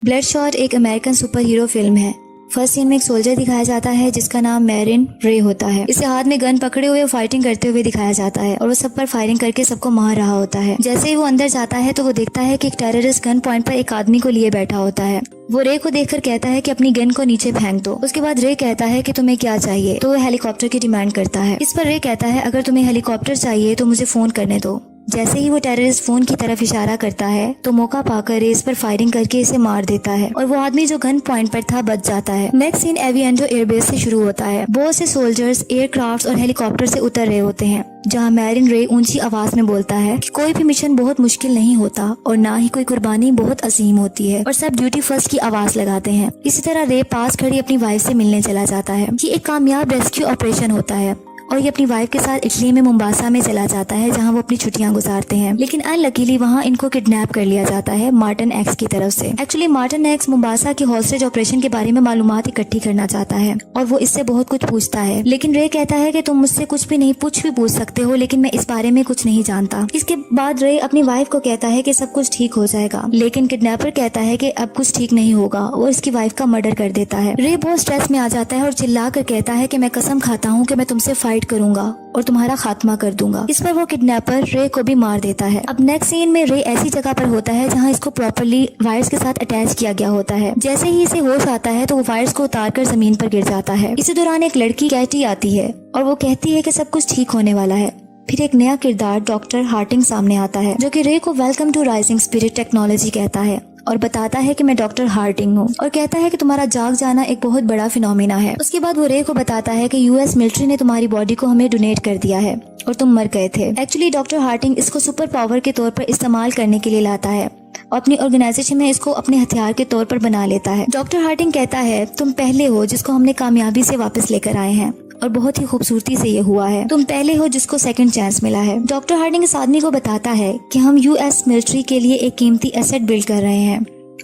ब्लडशॉट एक American super hero film है। First scene में एक सोल्जर दिखाया जाता है जिसका नाम मैरिन रे होता है। इसे हाथ में गन पकड़े हुए फाइटिंग करते हुए दिखाया जाता है और वो सब पर फायरिंग करके सबको मार रहा होता है। जैसे ही वो अंदर जाता है तो वो देखता है कि एक टेररिस्ट गन पॉइंट पर एक आदमी को लिए बैठा होता है। वो रे को देखकर कहता है कि अपनी गन को नीचे फेंक दो। उसके बाद रे कहता है कि तुम्हें क्या चाहिए, तो वो हेलीकॉप्टर की डिमांड करता है। इस पर रे कहता है अगर तुम्हें हेलीकॉप्टर चाहिए तो मुझे फोन करने दो। जैसे ही वो टेररिस्ट फोन की तरफ इशारा करता है तो मौका पाकर रे इस पर फायरिंग करके इसे मार देता है और वो आदमी जो गन पॉइंट पर था बच जाता है। नेक्स्ट सीन एविएंटो एयरबेस से शुरू होता है। बहुत से सोल्जर्स एयरक्राफ्ट और हेलीकॉप्टर से उतर रहे होते हैं, जहाँ मैरिन रे ऊंची आवाज में बोलता है कि कोई भी मिशन बहुत मुश्किल नहीं होता और ना ही कोई कुर्बानी बहुत अजीम होती है और सब ड्यूटी फर्स्ट की आवाज लगाते हैं। इसी तरह रे पास खड़ी अपनी वाइफ से मिलने चला जाता है। ये एक कामयाब रेस्क्यू ऑपरेशन होता है और ये अपनी वाइफ के साथ इटली में मुंबासा में चला जाता है जहां वो अपनी छुट्टियां गुजारते हैं। लेकिन अनलकीली वहां इनको किडनैप कर लिया जाता है मार्टिन एक्स की तरफ से। एक्चुअली मार्टिन एक्स मुंबासा की हॉस्टेज ऑपरेशन के बारे में मालूमात इकट्ठी करना चाहता है और वो इससे बहुत कुछ पूछता है, लेकिन रे कहता है कि तुम मुझसे कुछ भी नहीं पूछ सकते हो, लेकिन मैं इस बारे में कुछ नहीं जानता। इसके बाद रे अपनी वाइफ को कहता है कि सब कुछ ठीक हो जाएगा, लेकिन किडनैपर कहता है कि अब कुछ ठीक नहीं होगा। वो इसकी वाइफ का मर्डर कर देता है। रे बहुत स्ट्रेस में आ जाता है और चिल्ला कर कहता है कि मैं कसम खाता हूँ कि मैं तुमसे फाइट करूंगा और तुम्हारा खात्मा कर दूंगा। इस पर वो किडनैपर रे को भी मार देता है। अब नेक्स्ट सीन में रे ऐसी जगह पर होता है जहां इसको प्रॉपर्ली वायर्स के साथ अटैच किया गया होता है। जैसे ही इसे होश आता है तो वो वायर्स को उतारकर जमीन पर गिर जाता है। इसी दौरान एक लड़की कैटी आती है और वो कहती है कि सब कुछ ठीक होने वाला है। फिर एक नया किरदार डॉक्टर हार्टिंग सामने आता है जो कि रे को welcome to Rising Spirit Technology कहता है और बताता है कि मैं डॉक्टर हार्टिंग हूँ और कहता है कि तुम्हारा जाग जाना एक बहुत बड़ा फिनोमिना है। उसके बाद वो रे को बताता है कि यूएस मिलिट्री ने तुम्हारी बॉडी को हमें डोनेट कर दिया है और तुम मर गए थे। एक्चुअली डॉक्टर हार्टिंग इसको सुपर पावर के तौर पर इस्तेमाल करने के लिए लाता है और अपनी ऑर्गेनाइजेशन में इसको अपने हथियार के तौर पर बना लेता है। डॉक्टर हार्टिंग कहता है तुम पहले हो जिसको हमने कामयाबी से वापस लेकर आए हैं और बहुत ही खूबसूरती से ये हुआ है। तुम पहले हो जिसको सेकंड चांस मिला है। डॉक्टर हार्टिंग इस आदमी को बताता है कि हम यूएस मिलिट्री के लिए एक कीमती एसेट बिल्ड कर रहे हैं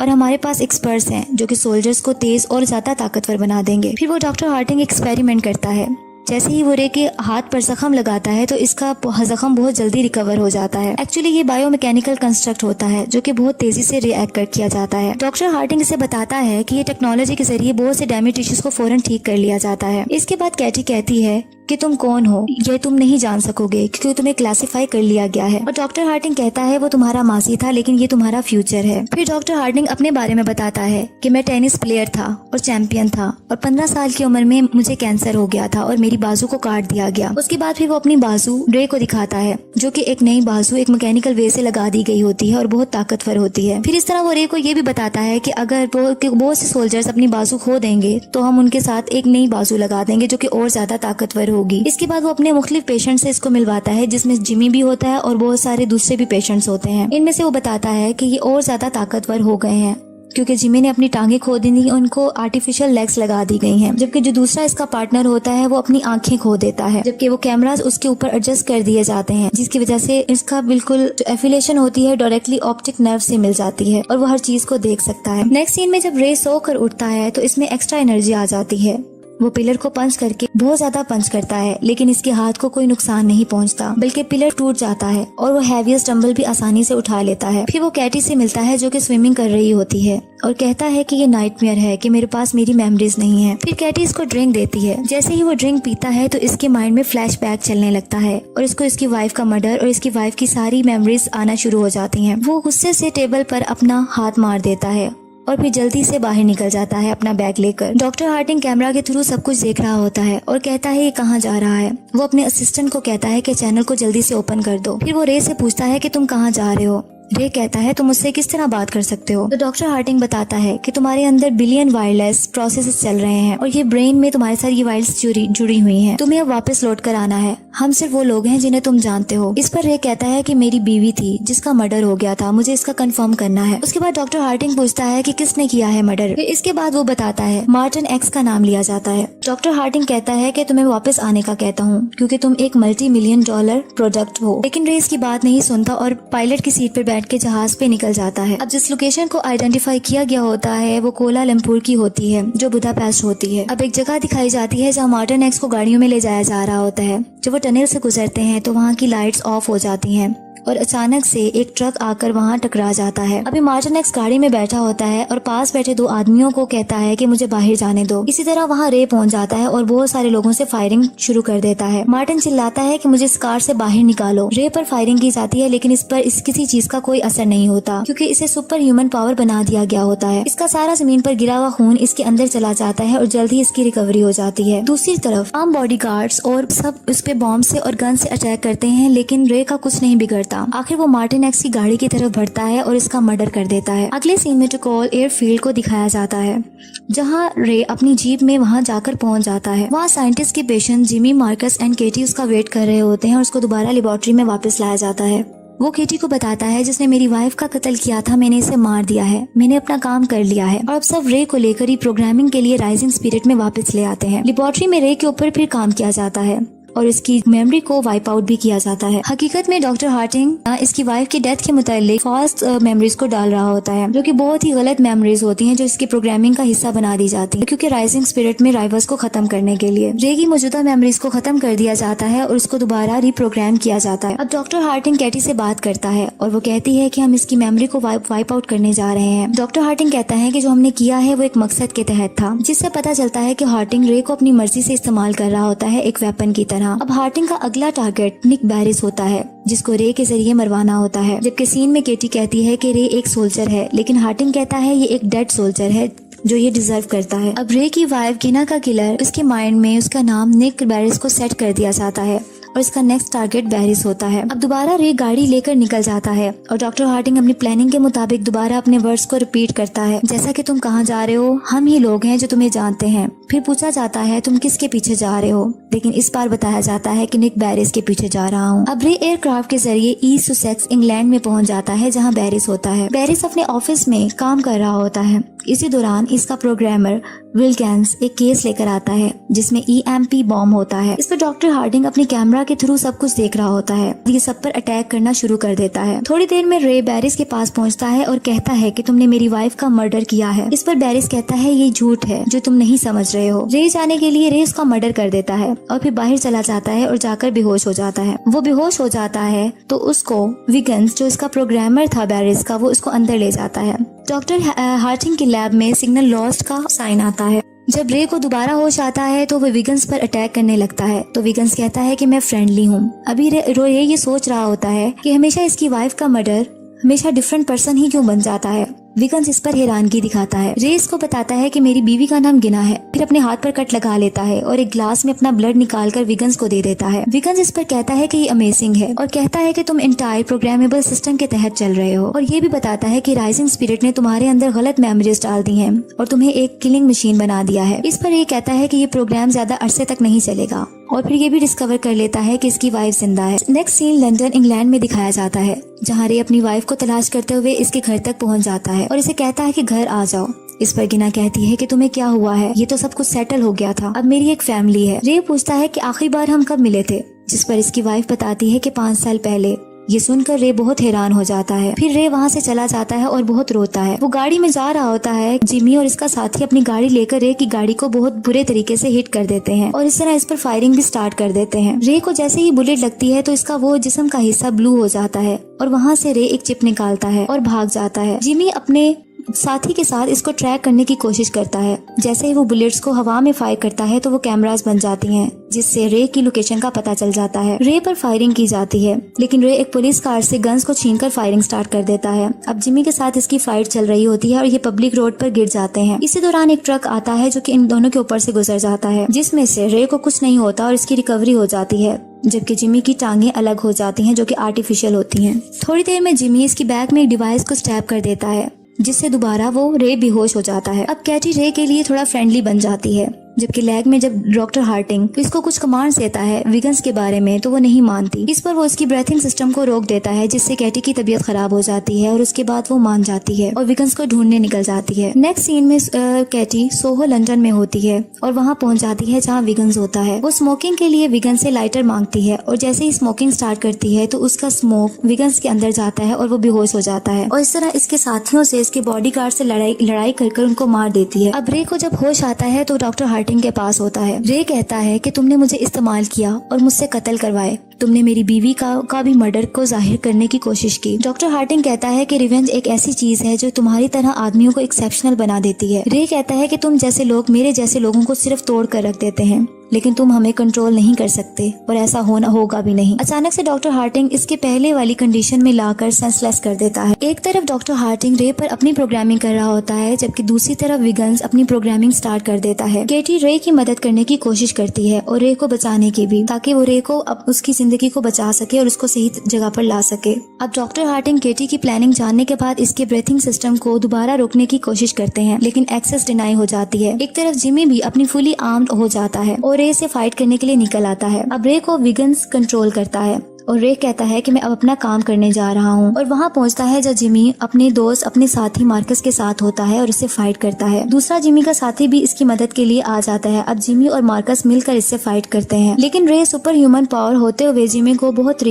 और हमारे पास एक्सपर्ट्स हैं जो कि सोल्जर्स को तेज और ज्यादा ताकतवर बना देंगे। फिर वो डॉक्टर हार्टिंग एक्सपेरिमेंट करता है। जैसे ही वो रे के हाथ पर जख्म लगाता है तो इसका जख्म बहुत जल्दी रिकवर हो जाता है। एक्चुअली ये बायोमैकेनिकल कंस्ट्रक्ट होता है जो कि बहुत तेजी से रिएक्ट किया जाता है। डॉक्टर हार्टिंग इसे बताता है कि ये टेक्नोलॉजी के जरिए बहुत से डैमेज टिश्यूज को फौरन ठीक कर लिया जाता है। इसके बाद कैटी कहती है कि तुम कौन हो ये तुम नहीं जान सकोगे क्योंकि तुम्हें क्लासिफाई कर लिया गया है। और डॉक्टर हार्टिंग कहता है वो तुम्हारा मासी था लेकिन ये तुम्हारा फ्यूचर है। फिर डॉक्टर हार्टिंग अपने बारे में बताता है कि मैं टेनिस प्लेयर था और चैंपियन था और 15 साल की उम्र में मुझे कैंसर हो गया था और मेरी बाजू को काट दिया गया। उसके बाद फिर वो अपनी बाजू रे को दिखाता है जो कि एक नई बाजू एक मैकेनिकल वे से लगा दी गई होती है और बहुत ताकतवर होती है। फिर इस तरह वो रे को ये भी बताता है कि अगर बहुत से सोल्जर्स अपनी बाजू खो देंगे तो हम उनके साथ एक नई बाजू लगा देंगे जो कि और ज्यादा ताकतवर होगी। इसके बाद वो अपने मुख्तलिफ पेशेंट से इसको मिलवाता है जिसमें जिमी भी होता है और बहुत सारे दूसरे भी पेशेंट्स होते हैं। इनमें से वो बताता है कि ये और ज्यादा ताकतवर हो गए हैं क्योंकि जिमी ने अपनी टांगे खो दी थी, उनको आर्टिफिशियल लेग्स लगा दी गई हैं। जबकि जो दूसरा इसका पार्टनर होता है वो अपनी आंखें खो देता है, जबकि वो कैमरास उसके ऊपर एडजस्ट कर दिए जाते हैं जिसकी वजह से इसका बिल्कुल जो एफिलिएशन होती है डायरेक्टली ऑप्टिक नर्व से मिल जाती है और वो हर चीज को देख सकता है। नेक्स्ट सीन में जब रे सो कर उठता है तो इसमें एक्स्ट्रा एनर्जी आ जाती है। वो पिलर को पंच करके बहुत ज्यादा पंच करता है लेकिन इसके हाथ को कोई नुकसान नहीं पहुंचता, बल्कि पिलर टूट जाता है और वो हैवीएस्ट डंबल भी आसानी से उठा लेता है। फिर वो कैटी से मिलता है जो कि स्विमिंग कर रही होती है और कहता है कि ये नाइटमेयर है कि मेरे पास मेरी मेमोरीज नहीं है। फिर कैटी इसको ड्रिंक देती है। जैसे ही वो ड्रिंक पीता है तो इसके माइंड में फ्लैशबैक चलने लगता है और इसको इसकी वाइफ का मर्डर और इसकी वाइफ की सारी मेमोरीज आना शुरू हो जाती हैं। वो गुस्से से टेबल पर अपना हाथ मार देता है और फिर जल्दी से बाहर निकल जाता है अपना बैग लेकर। डॉक्टर हार्टिंग कैमरा के थ्रू सब कुछ देख रहा होता है और कहता है ये कहाँ जा रहा है। वो अपने असिस्टेंट को कहता है कि चैनल को जल्दी से ओपन कर दो। फिर वो रे से पूछता है कि तुम कहाँ जा रहे हो। रे कहता है तुम मुझसे किस तरह बात कर सकते हो। तो डॉक्टर हार्टिंग बताता है कि तुम्हारे अंदर बिलियन वायरलेस प्रोसेसेस चल रहे हैं और ये ब्रेन में तुम्हारे साथ ये वायर्स जुड़ी हुई हैं। तुम्हें अब वापस लौट कर आना है। हम सिर्फ वो लोग हैं जिन्हें तुम जानते हो। इस पर रे कहता है कि मेरी बीवी थी जिसका मर्डर हो गया था, मुझे इसका कंफर्म करना है। उसके बाद डॉक्टर हार्टिंग पूछता है कि किसने किया है मर्डर। इसके बाद वो बताता है मार्टिन एक्स का नाम लिया जाता है। डॉक्टर हार्टिंग कहता है कि तुम्हें वापस आने का कहता हूँ क्योंकि तुम एक $multi-million प्रोडक्ट हो। लेकिन रे इसकी बात नहीं सुनता और पायलट की सीट पर बैठ के जहाज पे निकल जाता है। अब जिस लोकेशन को आइडेंटिफाई किया गया होता है वो कोलालमपुर की होती है जो बुदापेस्ट होती है। अब एक जगह दिखाई जाती है जहाँ मार्टिन एक्स को गाड़ियों में ले जाया जा रहा होता है। जब वो टनल से गुजरते हैं तो वहाँ की लाइट्स ऑफ हो जाती हैं और अचानक से एक ट्रक आकर वहाँ टकरा जाता है। अभी मार्टिन एक्स गाड़ी में बैठा होता है और पास बैठे दो आदमियों को कहता है कि मुझे बाहर जाने दो। इसी तरह वहाँ रे पहुँच जाता है और बहुत सारे लोगों से फायरिंग शुरू कर देता है। मार्टिन चिल्लाता है कि मुझे इस कार से बाहर निकालो। रे पर फायरिंग की जाती है लेकिन इस पर किसी चीज का कोई असर नहीं होता क्योंकि इसे सुपर ह्यूमन पावर बना दिया गया होता है। इसका सारा जमीन पर गिरा हुआ खून इसके अंदर चला जाता है और जल्द ही इसकी रिकवरी हो जाती है। दूसरी तरफ आम बॉडीगार्ड्स और सब उस पे बॉम्ब से और गन से अटैक करते हैं लेकिन रे का कुछ नहीं बिगड़ता। आखिर वो मार्टिन एक्स की गाड़ी की तरफ बढ़ता है और इसका मर्डर कर देता है। अगले सीन में टकोल एयरफील्ड को दिखाया जाता है जहाँ रे अपनी जीप में वहाँ जाकर पहुँच जाता है। वहाँ साइंटिस्ट के पेशेंट जिमी, मार्कस एंड केटी उसका वेट कर रहे होते हैं और उसको दोबारा लेबोरेटरी में वापस लाया जाता है। वो केटी को बताता है जिसने मेरी वाइफ का कत्ल किया था, मैंने इसे मार दिया है, मैंने अपना काम कर लिया है। और अब सब रे को लेकर ही प्रोग्रामिंग के लिए राइजिंग स्पिरिट में वापस ले आते हैं। लेबोरेटरी में रे के ऊपर फिर काम किया जाता है और इसकी मेमोरी को वाइप आउट भी किया जाता है। हकीकत में डॉक्टर हार्टिंग इसकी वाइफ की डेथ के मुतालिक फॉल्स मेमोरीज को डाल रहा होता है जो कि बहुत ही गलत मेमोरीज होती हैं जो इसकी प्रोग्रामिंग का हिस्सा बना दी जाती है क्योंकि राइजिंग स्पिरिट में राइवल्स को खत्म करने के लिए रे की मौजूदा मेमोरीज को खत्म कर दिया जाता है और उसको दोबारा रिप्रोग्राम किया जाता है। अब डॉक्टर हार्टिंग कैटी से बात करता है और वो कहती है कि हम इसकी मेमोरी को वाइप आउट करने जा रहे हैं। डॉक्टर हार्टिंग कहता है कि जो हमने किया है वो एक मकसद के तहत था, जिससे पता चलता है कि हार्टिंग रे को अपनी मर्जी से इस्तेमाल कर रहा होता है एक वेपन की तरह। अब हार्टिंग का अगला टारगेट निक बैरिस होता है जिसको रे के जरिए मरवाना होता है। जबकि सीन में केटी कहती है कि रे एक सोल्जर है लेकिन हार्टिंग कहता है ये एक डेड सोल्जर है जो ये डिजर्व करता है। अब रे की वाइफ गिना का किलर उसके माइंड में उसका नाम निक बैरिस को सेट कर दिया जाता है और इसका नेक्स्ट टारगेट बैरिस होता है। अब दोबारा रे गाड़ी लेकर निकल जाता है और डॉक्टर हार्टिंग अपनी प्लानिंग के मुताबिक दोबारा अपने वर्ड्स को रिपीट करता है, जैसा कि तुम कहाँ जा रहे हो, हम ही लोग हैं जो तुम्हें जानते हैं। फिर पूछा जाता है तुम किसके पीछे जा रहे हो, लेकिन इस बार बताया जाता है कि निक बैरिस के पीछे जा रहा हूँ। अब रे एयरक्राफ्ट के जरिए ईस्ट सुसेक्स इंग्लैंड में पहुँच जाता है जहाँ बैरिस होता है। बैरिस अपने ऑफिस में काम कर रहा होता है। इसी दौरान इसका प्रोग्रामर विल्किंस एक केस लेकर आता है जिसमें EMP बॉम्ब होता है। इस पर डॉक्टर हार्डिंग अपने कैमरा के थ्रू सब कुछ देख रहा होता है। ये सब पर अटैक करना शुरू कर देता है। थोड़ी देर में रे बैरिस के पास पहुंचता है और कहता है कि तुमने मेरी वाइफ का मर्डर किया है। इस पर बैरिस कहता है ये झूठ है जो तुम नहीं समझ रहे हो। रे जाने के लिए रे उसका मर्डर कर देता है और फिर बाहर चला जाता है और जाकर बेहोश हो जाता है। वो बेहोश हो जाता है तो उसको विगन्स जो इसका प्रोग्रामर था बैरिस का, वो उसको अंदर ले जाता है। डॉक्टर हार्टिंग के लैब में सिग्नल लॉस्ट का साइन आता है। जब रे को दोबारा होश आता है तो वो विगन्स पर अटैक करने लगता है तो विगन्स कहता है कि मैं फ्रेंडली हूँ। अभी रे ये सोच रहा होता है कि हमेशा इसकी वाइफ का मर्डर हमेशा डिफरेंट पर्सन ही क्यों बन जाता है। विगन्स इस पर हैरानगी दिखाता है। रे इसको बताता है कि मेरी बीवी का नाम गिना है। फिर अपने हाथ पर कट लगा लेता है और एक ग्लास में अपना ब्लड निकालकर विगन्स को दे देता है। विगन्स इस पर कहता है कि ये अमेजिंग है और कहता है कि तुम इंटायर प्रोग्रामेबल सिस्टम के तहत चल रहे हो और ये भी बताता है कि राइजिंग स्पिरिट ने तुम्हारे अंदर गलत मेमोरीज डाल दी हैं और तुम्हें एक किलिंग मशीन बना दिया है। इस पर ये कहता है कि ये प्रोग्राम ज्यादा अरसे तक नहीं चलेगा और फिर ये भी डिस्कवर कर लेता है कि इसकी वाइफ जिंदा है। नेक्स्ट सीन लंदन इंग्लैंड में दिखाया जाता है जहाँ रे अपनी वाइफ को तलाश करते हुए इसके घर तक पहुँच जाता है और इसे कहता है कि घर आ जाओ। इस पर गिना कहती है कि तुम्हें क्या हुआ है, ये तो सब कुछ सेटल हो गया था, अब मेरी एक फैमिली है। रे पूछता है कि आखिरी बार हम कब मिले थे, जिस पर इसकी वाइफ बताती है कि 5 साल पहले। ये सुनकर रे बहुत हैरान हो जाता है। फिर रे वहाँ से चला जाता है और बहुत रोता है। वो गाड़ी में जा रहा होता है। जिमी और इसका साथी अपनी गाड़ी लेकर रे की गाड़ी को बहुत बुरे तरीके से हिट कर देते हैं और इस तरह इस पर फायरिंग भी स्टार्ट कर देते हैं। रे को जैसे ही बुलेट लगती है तो इसका वो जिस्म का हिस्सा ब्लू हो जाता है और वहाँ से रे एक चिप निकालता है और भाग जाता है। जिमी अपने साथी के साथ इसको ट्रैक करने की कोशिश करता है। जैसे ही वो बुलेट्स को हवा में फायर करता है तो वो कैमरास बन जाती हैं जिससे रे की लोकेशन का पता चल जाता है। रे पर फायरिंग की जाती है लेकिन रे एक पुलिस कार से गन्स को छीनकर फायरिंग स्टार्ट कर देता है। अब जिमी के साथ इसकी फाइट चल रही होती है और ये पब्लिक रोड पर गिर जाते हैं। इसी दौरान एक ट्रक आता है जो कि इन दोनों के ऊपर से गुजर जाता है जिसमें से रे को कुछ नहीं होता और इसकी रिकवरी हो जाती है, जबकि जिमी की टांगें अलग हो जाती हैं जो कि आर्टिफिशियल होती हैं। थोड़ी देर में जिमी इसकी बैक में एक डिवाइस को स्टैब कर देता है जिससे दोबारा वो रे बेहोश हो जाता है। अब कैटी रे के लिए थोड़ा फ्रेंडली बन जाती है, जबकि लैब में जब डॉक्टर हार्टिंग इसको कुछ कमांड्स देता है विगन्स के बारे में तो वो नहीं मानती। इस पर वो उसकी ब्रीथिंग सिस्टम को रोक देता है जिससे कैटी की तबीयत खराब हो जाती है और उसके बाद वो मान जाती है और विगन्स को ढूंढने निकल जाती है। नेक्स्ट सीन में कैटी सोहो लंदन में होती है और वहाँ पहुँच जाती है जहाँ विगन्स होता है। वो स्मोकिंग के लिए विगन्स से लाइटर मांगती है और जैसे ही स्मोकिंग स्टार्ट करती है तो उसका स्मोक विगन्स के अंदर जाता है और वो बेहोश हो जाता है और इस तरह इसके साथियों से इसके बॉडीगार्ड से लड़ाई कर उनको मार देती है। अब रे को जब होश आता है तो डॉक्टर हार्टिंग के पास होता है। रे कहता है कि तुमने मुझे इस्तेमाल किया और मुझसे कत्ल करवाए, तुमने मेरी बीवी का भी मर्डर को जाहिर करने की कोशिश की। डॉक्टर हार्टिंग कहता है कि रिवेंज एक ऐसी चीज है जो तुम्हारी तरह आदमियों को एक्सेप्शनल बना देती है। रे कहता है कि तुम जैसे लोग मेरे जैसे लोगों को सिर्फ तोड़ कर रख देते हैं, लेकिन तुम हमें कंट्रोल नहीं कर सकते और ऐसा होगा भी नहीं। अचानक से डॉक्टर हार्टिंग इसके पहले वाली कंडीशन में लाकर सेंसलेस कर देता है। एक तरफ डॉक्टर हार्टिंग रे पर अपनी प्रोग्रामिंग कर रहा होता है, जबकि दूसरी तरफ विगन्स अपनी प्रोग्रामिंग स्टार्ट कर देता है। केटी रे की मदद करने की कोशिश करती है और रे को बचाने की भी, ताकि वो रे को उसकी जिंदगी को बचा सके और उसको सही जगह पर ला सके। अब डॉक्टर हार्टिंग केटी की प्लानिंग जानने के बाद इसके ब्रीथिंग सिस्टम को दोबारा रोकने की कोशिश करते हैं, लेकिन एक्सेस डिनाई हो जाती है। एक तरफ जिमी भी अपनी फुली आर्म्ड हो जाता है और रे से फाइट करने के लिए निकल आता है। अब रे को विगन्स कंट्रोल करता है और रे कहता है कि मैं अब अपना काम करने जा रहा हूँ, और वहाँ पहुँचता है जब जिमी अपने दोस्त अपने साथी मार्कस के साथ होता है और इससे फाइट करता है। दूसरा जिमी का साथी भी इसकी मदद के लिए आ जाता है। अब जिमी और मार्कस मिलकर इससे फाइट करते हैं, लेकिन रे सुपर ह्यूमन पावर होते हुए जिमी को बहुत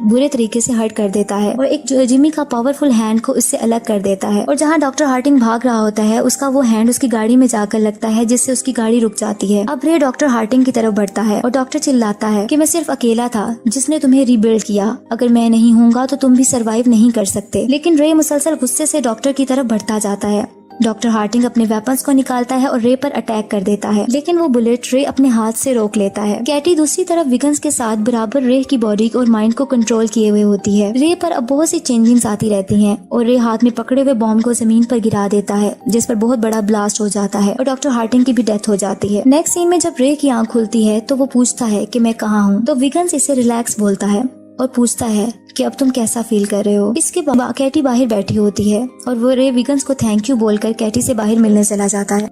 बुरे तरीके से हर्ट कर देता है और एक जिमी का पावरफुल हैंड को इससे अलग कर देता है। और जहाँ डॉक्टर हार्टिंग भाग रहा होता है, उसका वो हैंड उसकी गाड़ी में जाकर लगता है, जिससे उसकी गाड़ी रुक जाती है। अब रे डॉक्टर हार्टिंग की तरफ बढ़ता है और डॉक्टर चिल्लाता है कि मैं सिर्फ अकेला था जिसने तुम्हें रीबिल्ड किया, अगर मैं नहीं हूँगा तो तुम भी सरवाइव नहीं कर सकते। लेकिन रे मुसलसल गुस्से से डॉक्टर की तरफ बढ़ता जाता है। डॉक्टर हार्टिंग अपने वेपन्स को निकालता है और रे पर अटैक कर देता है, लेकिन वो बुलेट रे अपने हाथ से रोक लेता है। कैटी दूसरी तरफ विगन्स के साथ बराबर रे की बॉडी और माइंड को कंट्रोल किए हुए होती है। रे पर अब बहुत सी चेंजिंग्स आती रहती हैं और रे हाथ में पकड़े हुए बॉम्ब को जमीन पर गिरा देता है, जिस पर बहुत बड़ा ब्लास्ट हो जाता है और डॉक्टर हार्टिंग की भी डेथ हो जाती है। नेक्स्ट सीन में जब रे की आंख खुलती है तो वो पूछता है कि मैं कहाँ हूँ, तो विगन्स इसे रिलैक्स बोलता है और पूछता है कि अब तुम कैसा फील कर रहे हो। इसके बाद कैटी बाहर बैठी होती है और वो रे विगन्स को थैंक यू बोलकर कैटी से बाहर मिलने चला जाता है।